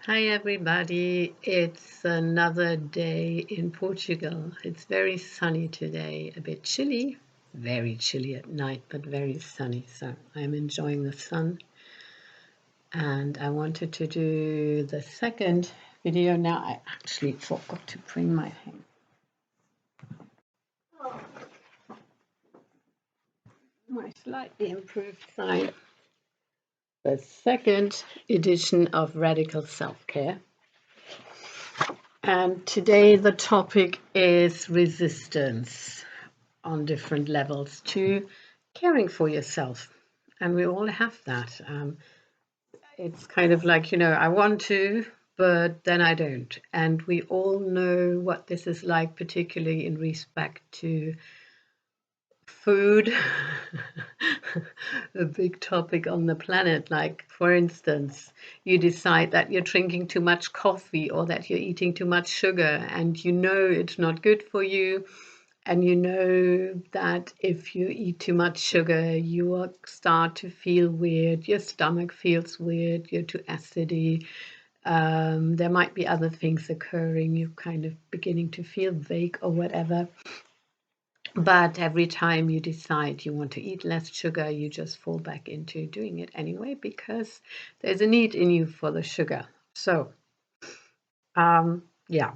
Hi everybody, it's another day in Portugal. It's very sunny today, a bit chilly, very chilly at night, but very sunny. So I'm enjoying the sun. And I wanted to do the second video now. I actually forgot to bring my thing. My slightly improved sign. The second edition of Radical Self-Care. And today the topic is resistance on different levels to caring for yourself. And we all have that. It's kind of like, I want to, but then I don't. And we all know what this is like, particularly in respect to food, a big topic on the planet. Like, for instance, you decide that you're drinking too much coffee or that you're eating too much sugar, and you know it's not good for you. And you know that if you eat too much sugar, you will start to feel weird, your stomach feels weird, you're too acidy. There might be other things occurring, you're kind of beginning to feel vague or whatever. But every time you decide you want to eat less sugar, you just fall back into doing it anyway because there's a need in you for the sugar. So, yeah.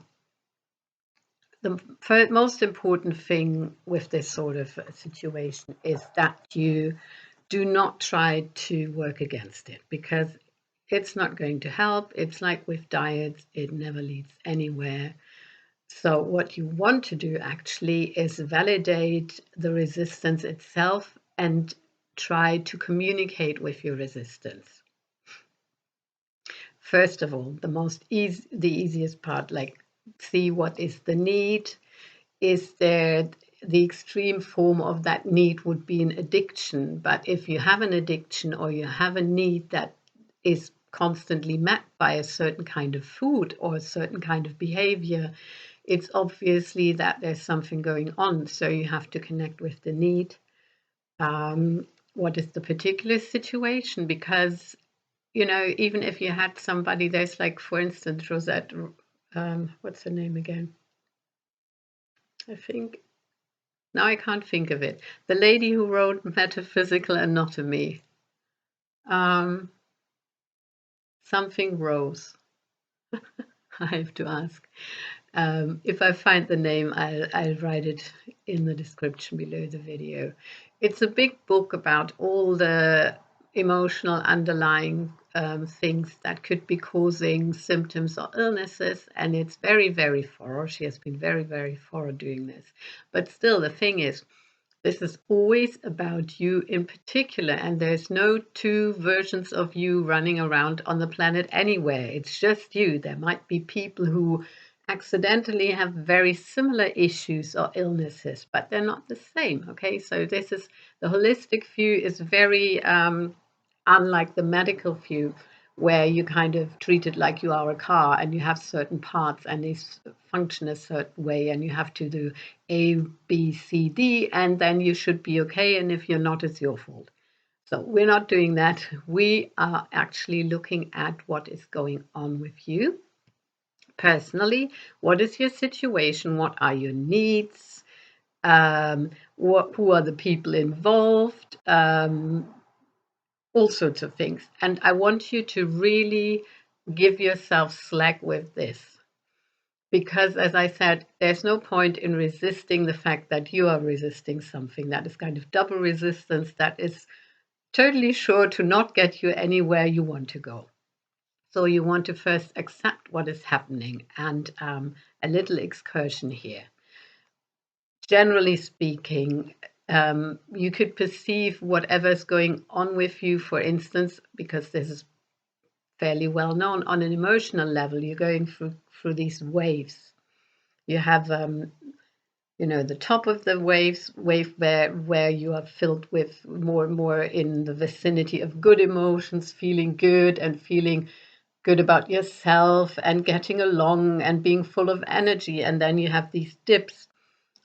The most important thing with this sort of situation is that you do not try to work against it because it's not going to help. It's like with diets, it never leads anywhere. So what you want to do actually is validate the resistance itself and try to communicate with your resistance. First of all, the easiest part, like see what is the need. Is there the extreme form of that need would be an addiction. But if you have an addiction or you have a need that is constantly met by a certain kind of food or a certain kind of behavior, it's obviously that there's something going on. So you have to connect with the need. What is the particular situation? Because, even if you had somebody, there's like, for instance, Rosette, what's her name again? I think now I can't think of it. The lady who wrote Metaphysical Anatomy. Something Rose. I have to ask. If I find the name, I'll write it in the description below the video. It's a big book about all the emotional underlying things that could be causing symptoms or illnesses, and it's very, very thorough. She has been very, very thorough doing this. But still, the thing is, this is always about you in particular, and there's no two versions of you running around on the planet anywhere. It's just you. There might be people who accidentally have very similar issues or illnesses, but they're not the same. Okay, so this is the holistic view is very unlike the medical view, where you kind of treat it like you are a car and you have certain parts and they function a certain way and you have to do A, B, C, D, and then you should be okay. And if you're not, it's your fault. So we're not doing that. We are actually looking at what is going on with you personally. What is your situation? What are your needs? Who are the people involved? All sorts of things. And I want you to really give yourself slack with this. Because, as I said, there's no point in resisting the fact that you are resisting something that is kind of double resistance that is totally sure to not get you anywhere you want to go. So, you want to first accept what is happening, and a little excursion here. Generally speaking, you could perceive whatever's going on with you, for instance, because this is fairly well known on an emotional level. You're going through these waves. You have the top of the wave where you are filled with more and more in the vicinity of good emotions, feeling good and feeling good about yourself and getting along and being full of energy. And then you have these dips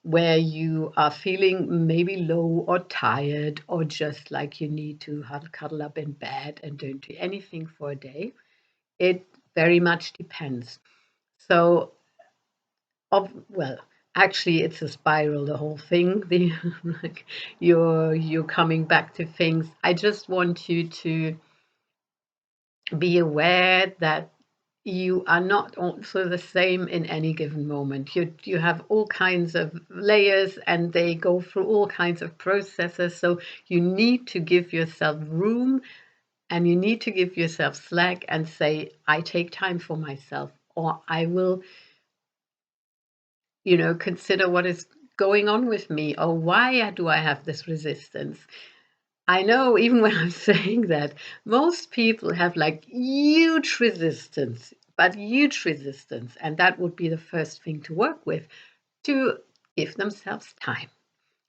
where you are feeling maybe low or tired or just like you need to cuddle up in bed and don't do anything for a day. It very much depends. So, well, actually, it's a spiral, the whole thing. The like you're coming back to things. I just want you to be aware that you are not also the same in any given moment. You have all kinds of layers and they go through all kinds of processes. So you need to give yourself room and you need to give yourself slack and say, I take time for myself, or I will, consider what is going on with me, or why do I have this resistance? I know even when I'm saying that, most people have like huge resistance, but huge resistance. And that would be the first thing to work with, to give themselves time,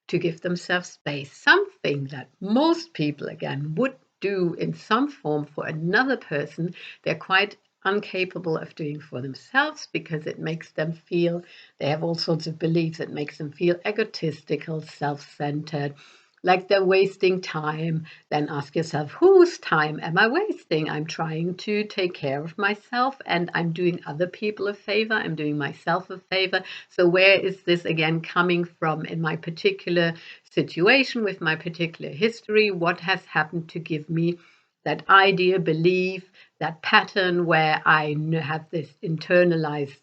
to give themselves space, something that most people, again, would do in some form for another person. They're quite incapable of doing for themselves because it makes them feel, they have all sorts of beliefs that makes them feel egotistical, self-centered, like they're wasting time. Then ask yourself, whose time am I wasting? I'm trying to take care of myself and I'm doing other people a favor. I'm doing myself a favor. So where is this again coming from in my particular situation with my particular history? What has happened to give me that idea, belief, that pattern where I have this internalized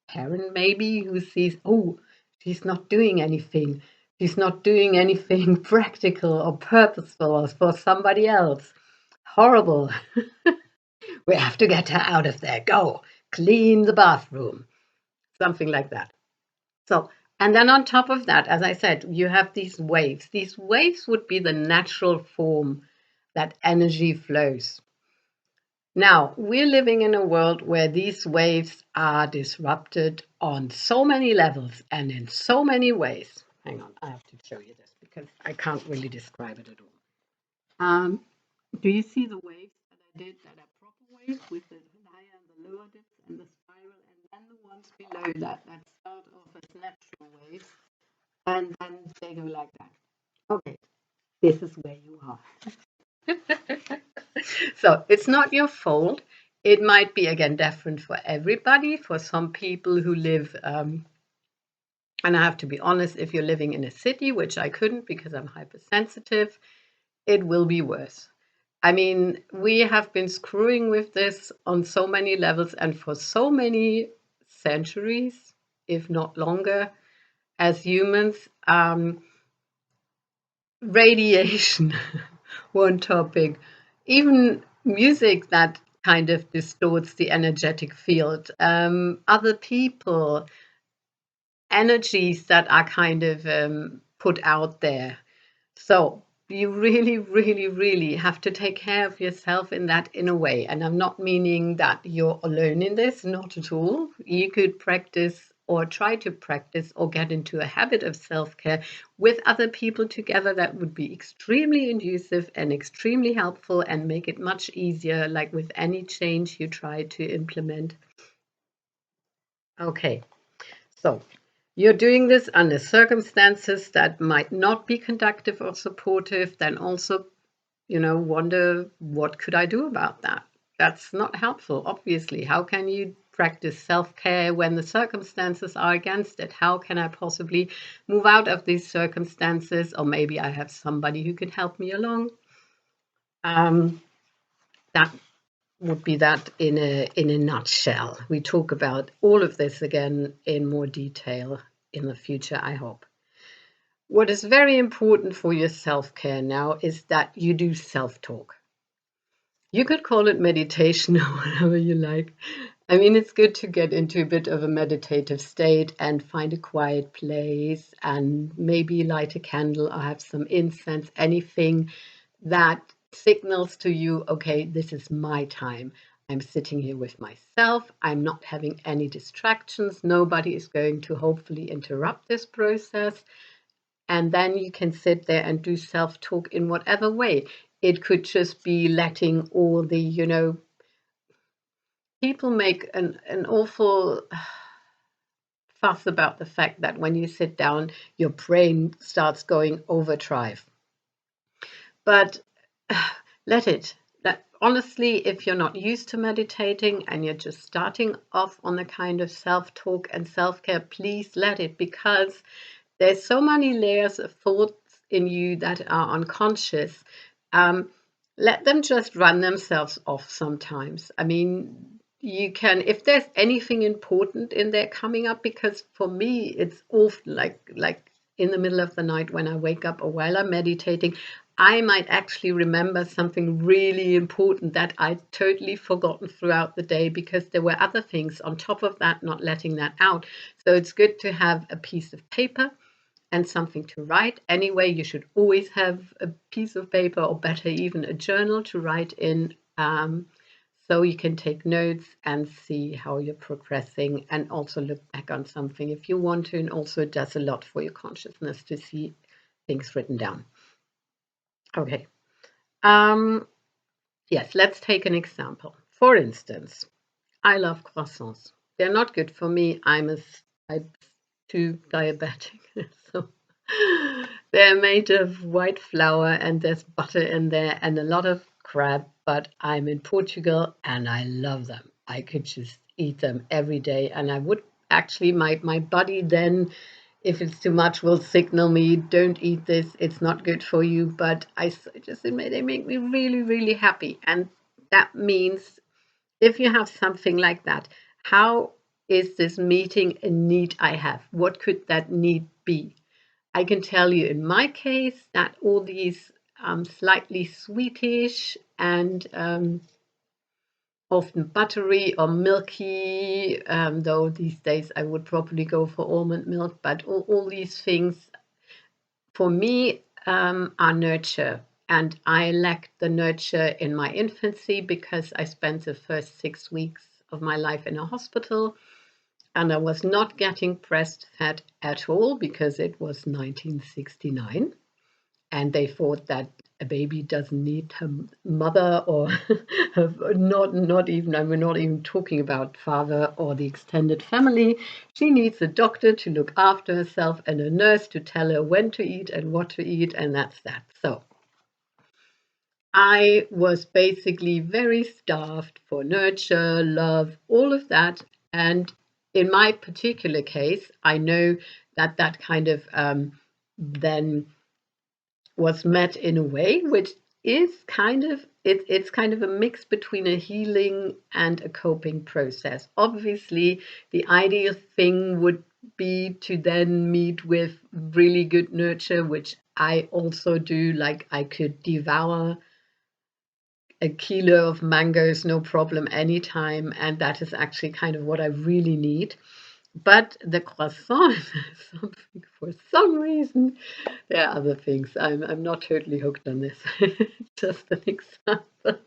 parent maybe who sees, oh, she's not doing anything. She's not doing anything practical or purposeful for somebody else. Horrible. We have to get her out of there. Go, clean the bathroom. Something like that. So, and then on top of that, as I said, you have these waves. These waves would be the natural form that energy flows. Now, we're living in a world where these waves are disrupted on so many levels and in so many ways. Hang on, I have to show you this because I can't really describe it at all. Do you see the waves that I did that are proper waves with the higher and the lower dips and the spiral, and then the ones below that start off as natural waves and then they go like that? Okay, this is where you are. So it's not your fault. It might be, again, different for everybody. For some people who live, and I have to be honest, if you're living in a city, which I couldn't because I'm hypersensitive, it will be worse. I mean, we have been screwing with this on so many levels and for so many centuries, if not longer, as humans. Radiation, one topic, even music that kind of distorts the energetic field, other people, energies that are kind of put out there. So you really, really, really have to take care of yourself in that inner way. And I'm not meaning that you're alone in this, not at all. You could practice or try to practice or get into a habit of self-care with other people together. That would be extremely conducive and extremely helpful and make it much easier, like with any change you try to implement. Okay, so you're doing this under circumstances that might not be conductive or supportive, then also, wonder what could I do about that? That's not helpful, obviously. How can you practice self-care when the circumstances are against it? How can I possibly move out of these circumstances? Or maybe I have somebody who can help me along. That would be that in a nutshell. We talk about all of this again in more detail in the future, I hope. What is very important for your self-care now is that you do self-talk. You could call it meditation or whatever you like. I mean, it's good to get into a bit of a meditative state and find a quiet place and maybe light a candle or have some incense, anything that signals to you, okay, this is my time. I'm sitting here with myself. I'm not having any distractions. Nobody is going to hopefully interrupt this process. And then you can sit there and do self-talk in whatever way. It could just be letting all the, people make an awful fuss about the fact that when you sit down, your brain starts going overdrive. But let it. honestly, if you're not used to meditating and you're just starting off on the kind of self-talk and self-care, please let it, because there's so many layers of thoughts in you that are unconscious. Um, Let them just run themselves off sometimes. I mean, you can, if there's anything important in there coming up, because for me, it's often like in the middle of the night when I wake up or while I'm meditating, I might actually remember something really important that I'd totally forgotten throughout the day because there were other things on top of that, not letting that out. So it's good to have a piece of paper and something to write. Anyway, you should always have a piece of paper, or better, even a journal to write in, so you can take notes and see how you're progressing and also look back on something if you want to. And also, it does a lot for your consciousness to see things written down. Okay. Yes, let's take an example. For instance, I love croissants. They're not good for me. I'm type 2 diabetic. So they're made of white flour and there's butter in there and a lot of crab, but I'm in Portugal and I love them. I could just eat them every day, and I would actually, my body then, if it's too much, will signal me, don't eat this, it's not good for you. But they make me really, really happy. And that means if you have something like that, how is this meeting a need I have? What could that need be? I can tell you in my case that all these slightly sweetish and often buttery or milky, though these days I would probably go for almond milk, but all these things for me are nurture. And I lacked the nurture in my infancy because I spent the first 6 weeks of my life in a hospital, and I was not getting breastfed at all because it was 1969. And they thought that a baby doesn't need her mother, or not even, and we're not even talking about father or the extended family. She needs a doctor to look after herself and a nurse to tell her when to eat and what to eat, and that's that. So I was basically very starved for nurture, love, all of that. And in my particular case, I know that that kind of then was met in a way which is kind of it's kind of a mix between a healing and a coping process. Obviously, the ideal thing would be to then meet with really good nurture, which I also do. Like, I could devour a kilo of mangoes no problem anytime, and that is actually kind of what I really need. But the croissant is something, for some reason, there are other things. I'm not totally hooked on this. Just an example.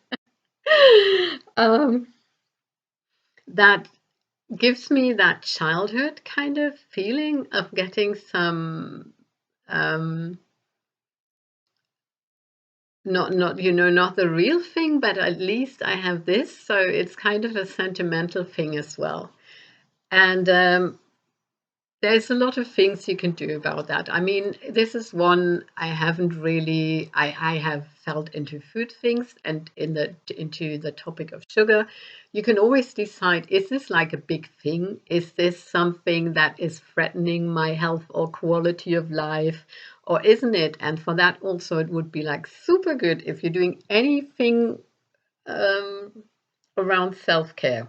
Um, that gives me that childhood kind of feeling of getting some, um, not not the real thing, but at least I have this. So it's kind of a sentimental thing as well. And there's a lot of things you can do about that. I mean, this is one I haven't really. I have felt into food things and into the topic of sugar. You can always decide: is this like a big thing? Is this something that is threatening my health or quality of life, or isn't it? And for that, also, it would be like super good if you're doing anything um, around self care.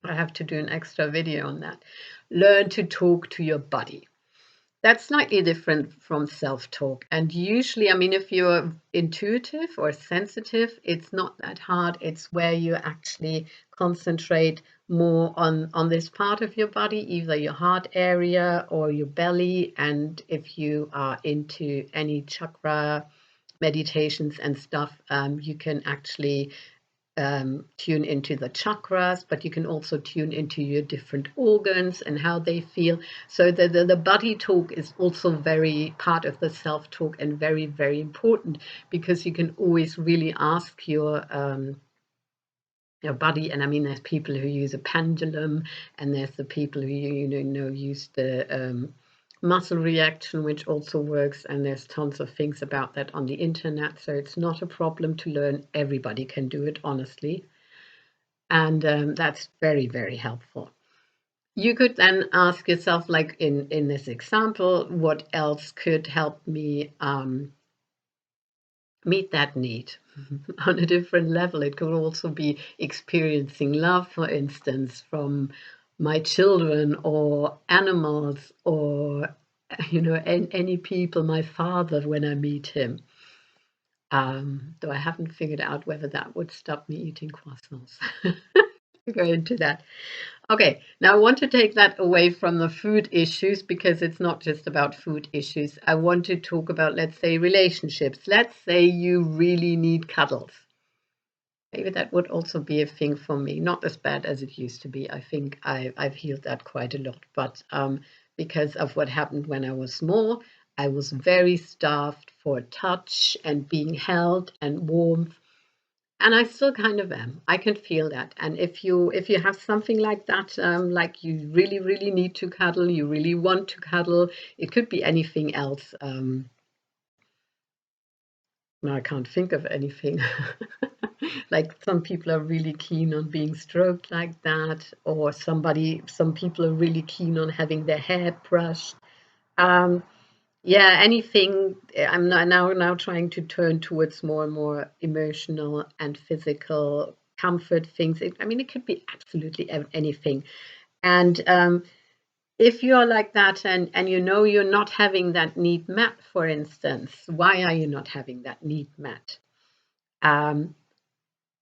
I have to do an extra video on that. Learn to talk to your body. That's slightly different from self talk. And usually, I mean, if you're intuitive or sensitive, it's not that hard. It's where you actually concentrate more on this part of your body, either your heart area or your belly. And if you are into any chakra meditations and stuff, you can actually tune into the chakras, but you can also tune into your different organs and how they feel. So the body talk is also very part of the self talk, and very, very important, because you can always really ask your body. And I mean, there's people who use a pendulum, and there's the people who use the muscle reaction, which also works, and there's tons of things about that on the internet, so it's not a problem to learn. Everybody can do it, honestly, and that's very, very helpful. You could then ask yourself, like in this example, what else could help me meet that need on a different level. It could also be experiencing love, for instance, from my children or animals, or any people, my father when I meet him. Though I haven't figured out whether that would stop me eating croissants. Go into that. Okay, now I want to take that away from the food issues, because it's not just about food issues. I want to talk about, let's say, relationships. Let's say you really need cuddles. Maybe that would also be a thing for me. Not as bad as it used to be. I think I've healed that quite a lot. But because of what happened when I was small, I was very starved for touch and being held and warmth. And I still kind of am. I can feel that. And if you have something like that, like you really, really need to cuddle, you really want to cuddle, it could be anything else. No, I can't think of anything. Like some people are really keen on being stroked like that, or some people are really keen on having their hair brushed. Um, yeah, anything. I'm now trying to turn towards more and more emotional and physical comfort things. I mean, it could be absolutely anything. And if you're like that, and you're not having that need met, for instance, why are you not having that need met? Um,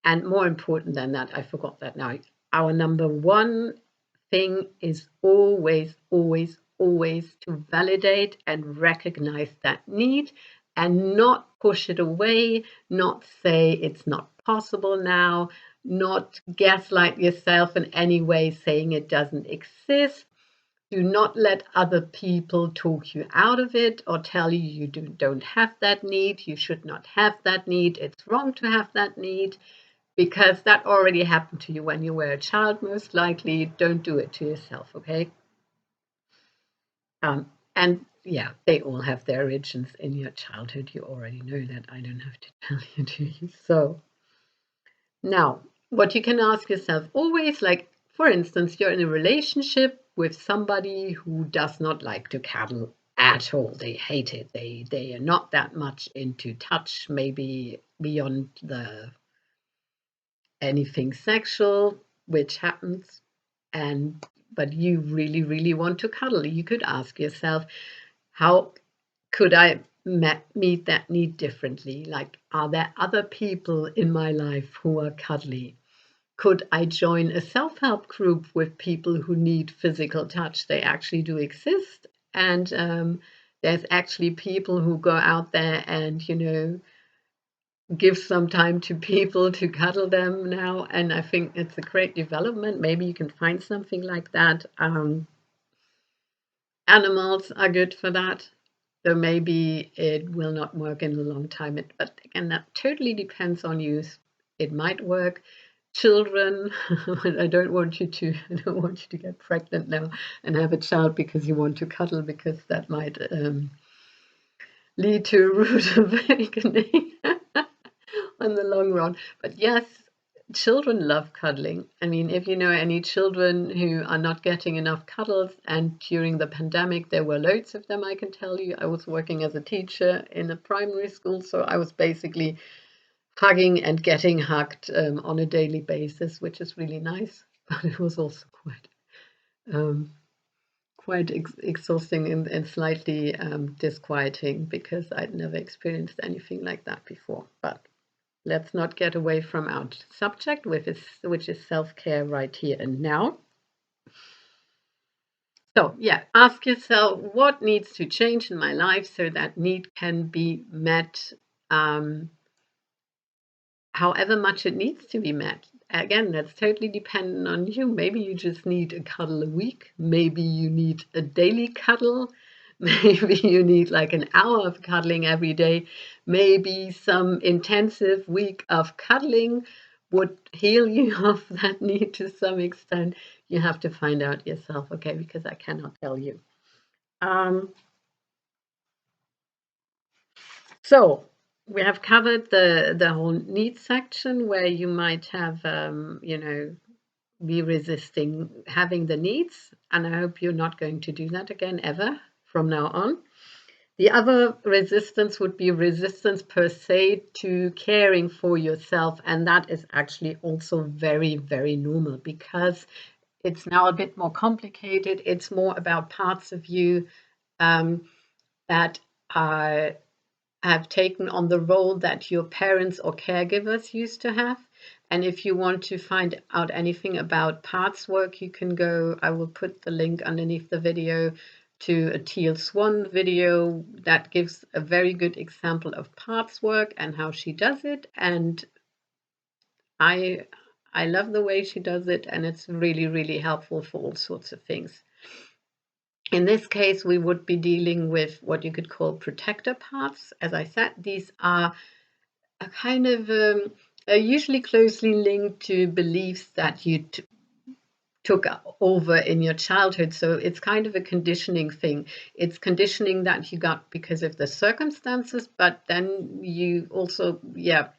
and more important than that, I forgot that now. Our number one thing is always, always, always to validate and recognize that need, and not push it away, not say it's not possible now, not gaslight yourself in any way saying it doesn't exist. Do not let other people talk you out of it or tell you you don't have that need. You should not have that need. It's wrong to have that need, because that already happened to you when you were a child, most likely. Don't do it to yourself, okay? And yeah, they all have their origins in your childhood. You already know that. I don't have to tell you, do you? So now, what you can ask yourself always, like, for instance, you're in a relationship with somebody who does not like to cuddle at all. They hate it. They are not that much into touch, maybe beyond the anything sexual, which happens, and but you really, really want to cuddle. You could ask yourself, how could I meet that need differently? Like, are there other people in my life who are cuddly? Could I join a self-help group with people who need physical touch? They actually do exist. And there's actually people who go out there and, give some time to people to cuddle them now. And I think it's a great development. Maybe you can find something like that. Animals are good for that, though maybe it will not work in a long time. But again, that totally depends on you. It might work. Children, I don't want you to get pregnant now and have a child because you want to cuddle, because that might lead to a rude awakening in the long run. But yes, children love cuddling. I mean, if you know any children who are not getting enough cuddles, and during the pandemic there were loads of them, I can tell you. I was working as a teacher in a primary school, so I was basically hugging and getting hugged on a daily basis, which is really nice. But it was also um, quite exhausting and slightly disquieting, because I'd never experienced anything like that before. But let's not get away from our subject, which is self-care right here and now. So yeah, ask yourself, what needs to change in my life so that need can be met, however much it needs to be met. Again, that's totally dependent on you. Maybe you just need a cuddle a week. Maybe you need a daily cuddle. Maybe you need like an hour of cuddling every day. Maybe some intensive week of cuddling would heal you of that need to some extent. You have to find out yourself, okay? Because I cannot tell you. So we have covered the whole needs section where you might have, you know, be resisting having the needs, and I hope you're not going to do that again ever from now on. The other resistance would be resistance per se to caring for yourself, and that is actually also very, very normal because it's now a bit more complicated. It's more about parts of you that are have taken on the role that your parents or caregivers used to have. And if you want to find out anything about parts work, you can go, I will put the link underneath the video to a Teal Swan video that gives a very good example of parts work and how she does it. And I I love the way she does it, and it's really, really helpful for all sorts of things. In this case, we would be dealing with what you could call protector parts. As I said, these are a kind of usually closely linked to beliefs that you took over in your childhood. So it's kind of a conditioning thing. It's conditioning that you got because of the circumstances, but then you also, yeah,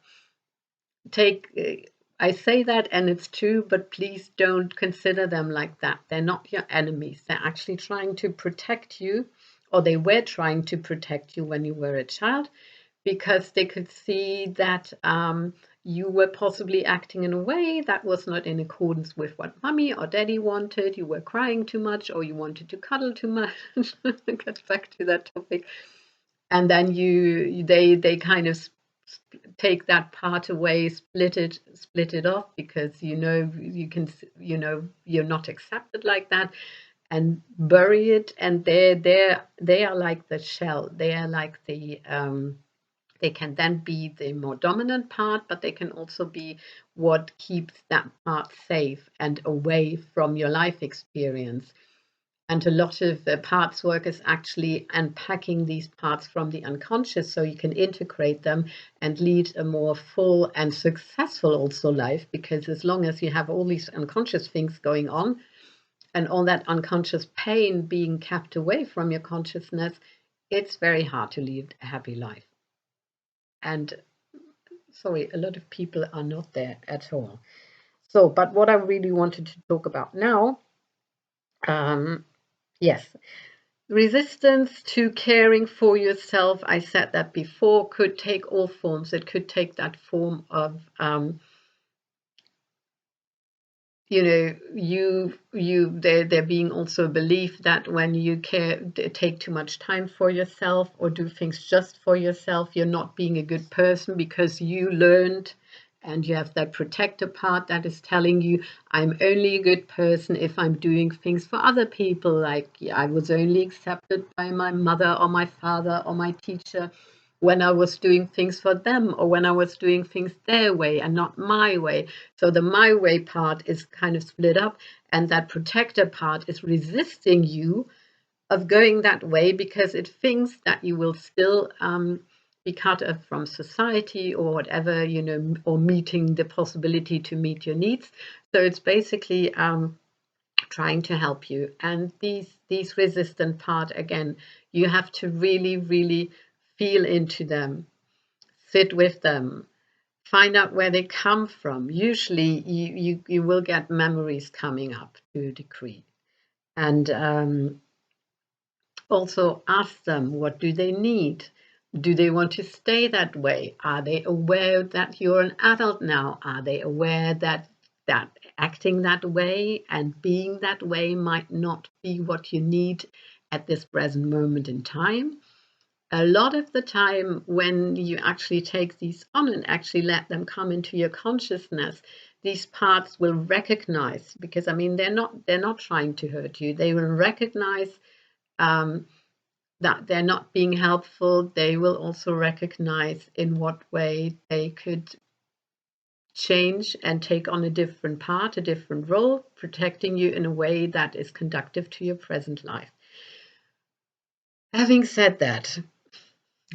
take. I say that and it's true, but please don't consider them like that. They're not your enemies. They're actually trying to protect you, or they were trying to protect you when you were a child because they could see that you were possibly acting in a way that was not in accordance with what mommy or daddy wanted. You were crying too much, or you wanted to cuddle too much. Get back to that topic, and then they kind of take that part away, split it off because you know you can you know you're not accepted like that, and bury it. And they are like the shell. They are like the they can then be the more dominant part, but they can also be what keeps that part safe and away from your life experience. And a lot of the parts work is actually unpacking these parts from the unconscious so you can integrate them and lead a more full and successful also life. Because as long as you have all these unconscious things going on and all that unconscious pain being kept away from your consciousness, it's very hard to lead a happy life. And sorry, a lot of people are not there at all. So, but what I really wanted to talk about now, yes, resistance to caring for yourself. I said that before, could take all forms. It could take that form of you know, there being also a belief that when you take too much time for yourself or do things just for yourself, you're not being a good person because you learned, and you have that protector part that is telling you, I'm only a good person if I'm doing things for other people. Like, I was only accepted by my mother or my father or my teacher when I was doing things for them, or when I was doing things their way and not my way. So the my way part is kind of split up, and that protector part is resisting you of going that way because it thinks that you will still be cut off from society or whatever, you know, or meeting the possibility to meet your needs. So it's basically trying to help you. And these resistant part, again, you have to really, really feel into them, sit with them, find out where they come from. Usually you will get memories coming up to a degree. And also ask them, what do they need? Do they want to stay that way? Are they aware that you're an adult now? Are they aware that acting that way and being that way might not be what you need at this present moment in time? A lot of the time when you actually take these on and actually let them come into your consciousness, these parts will recognize, because I mean they're not trying to hurt you. They will recognize that they're not being helpful. They will also recognize in what way they could change and take on a different part, a different role, protecting you in a way that is conducive to your present life. Having said that,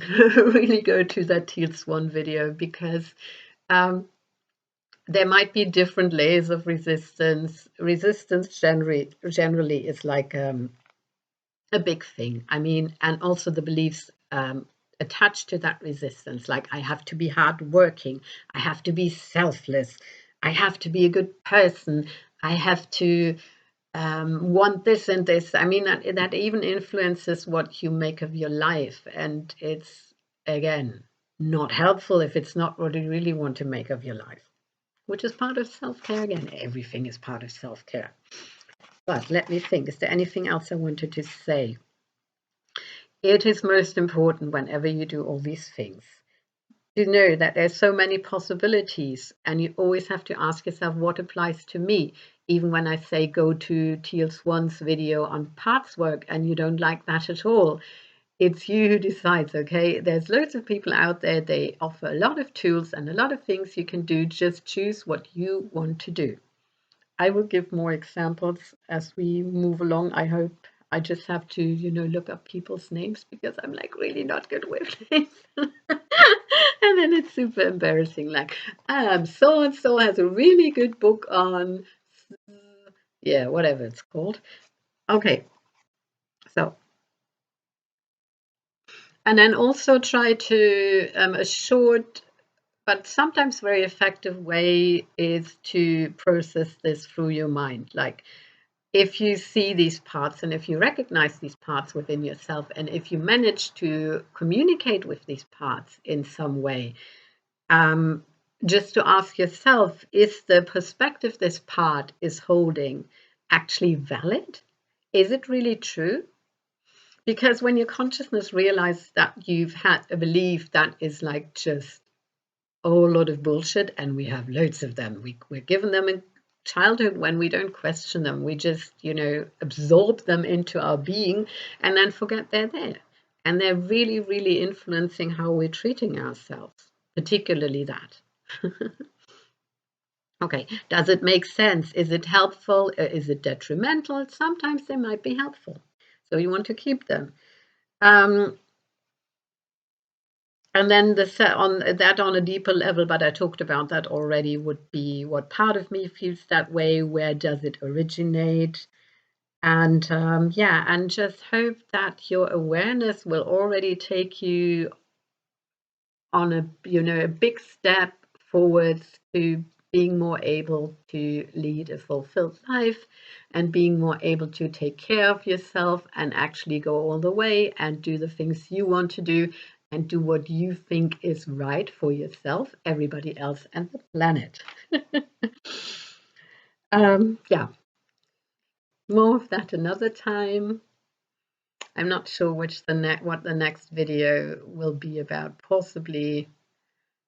really go to that Teal Swan video, because there might be different layers of resistance. Resistance generally is like a big thing. I mean, and also the beliefs attached to that resistance, like I have to be hardworking, I have to be selfless, I have to be a good person, I have to want this and this. I mean, that even influences what you make of your life. And it's, again, not helpful if it's not what you really want to make of your life, which is part of self-care again. Everything is part of self-care. But let me think, is there anything else I wanted to say? It is most important whenever you do all these things to know that there's so many possibilities, and you always have to ask yourself what applies to me. Even when I say go to Teal Swan's video on parts work and you don't like that at all, it's you who decides, okay? There's loads of people out there, they offer a lot of tools and a lot of things you can do. Just choose what you want to do. I will give more examples as we move along, I hope. I just have to, look up people's names because I'm like really not good with names. And then it's super embarrassing. Like, so and so has a really good book on, yeah, whatever it's called. Okay, so, and then also try to a short but sometimes very effective way is to process this through your mind. Like, if you see these parts and if you recognize these parts within yourself, and if you manage to communicate with these parts in some way, just to ask yourself, is the perspective this part is holding actually valid? Is it really true? Because when your consciousness realizes that you've had a belief that is like just a whole lot of bullshit, and we have loads of them, we're given them in childhood when we don't question them. We just, absorb them into our being and then forget they're there. And they're really, really influencing how we're treating ourselves, particularly that. Okay, does it make sense? Is it helpful? Is it detrimental? Sometimes they might be helpful. So you want to keep them. And then on a deeper level, but I talked about that already, would be what part of me feels that way, where does it originate? And and just hope that your awareness will already take you on a big step forwards to being more able to lead a fulfilled life and being more able to take care of yourself and actually go all the way and do the things you want to do and do what you think is right for yourself, everybody else, and the planet. Yeah, more of that another time. I'm not sure what the next video will be about, possibly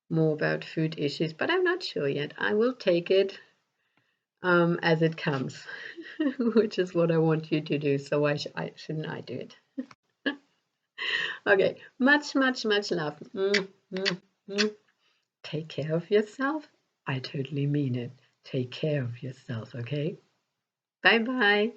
more about food issues, but I'm not sure yet. I will take it as it comes, which is what I want you to do. So why shouldn't I do it? Okay, much, much, much love. Take care of yourself. I totally mean it. Take care of yourself, okay? Bye-bye.